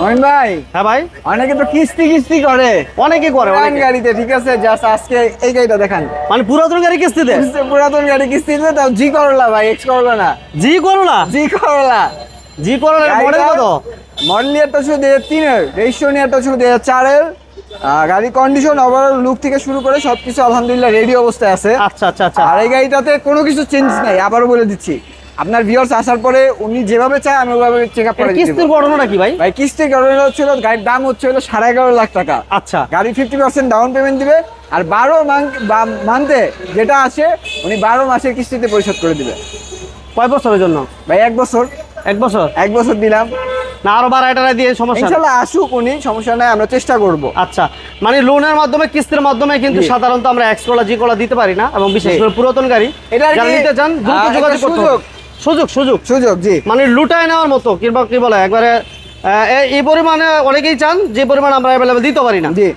মহিন ভাই। হ্যাঁ ভাই, অনেকে তো কিস্তি করে অনেকে করে গাড়িতে, ঠিক আছে। জাস্ট আজকে এই গাড়িটা দেখান, মানে পুরাতন গাড়ি কিস্তিতে। পুরাতন গাড়ি কিস্তিতে, তাও জি করলা ভাই, এক্স করলা না, জি করলা। জি করলা। জি করলা মডেল কত? মডেল ইয়ারটা শুধু 2003-এর, রেজিস্ট্রেশন ইয়ারটা শুধু 2004-এর। গাড়ি কন্ডিশন, ওভারঅল লুক থেকে শুরু করে সবকিছু আলহামদুলিল্লাহ রেডি অবস্থায় আছে। আচ্ছা আচ্ছা আচ্ছা। আর এই গাড়িটাতে কোনো কিছু চেঞ্জ নাই, আবারও বলে দিচ্ছি। আপনার ভিউয়ার্স আসার পরে উনি যেভাবে চায় আমি ওভাবে চেকআপ করে দিচ্ছি। কিস্তির ঘটনাটা কি ভাই? ভাই কিস্তির ঘটনা হচ্ছিল, গাড়ির দাম হচ্ছিল 11.5 লাখ টাকা। আচ্ছা, গাড়ি 50% ডাউন পেমেন্ট দিবে, আর 12 মান্থে যেটা আসে উনি 12 মাসের কিস্তিতে পরিশোধ করে দিবে। কয় বছরের জন্য ভাই 1 বছর। 1 বছর? 1 বছর দিলাম না আরো বাড়াটা দিয়ে সমস্যা? ইনশাআল্লাহ আসুক উনি, সমস্যা নাই, আমরা চেষ্টা করব। আচ্ছা, মানে লোনের মাধ্যমে, কিস্তির মাধ্যমে কিন্তু সাধারণত আমরা এক্স করলা জি করলা দিতে পারি না, এবং বিশেষ করে পুরাতন গাড়ি এটা যারা নিতে চান দ্রুত যোগাযোগ করতে হবে। সুযোগ জি, মানে লুটায় নেওয়ার মতো, কিংবা কি বলে একবারে এই পরিমাণে অনেকেই চান যে পরিমাণ আমরা অ্যাভেলেবল দিতে পারি না। জি।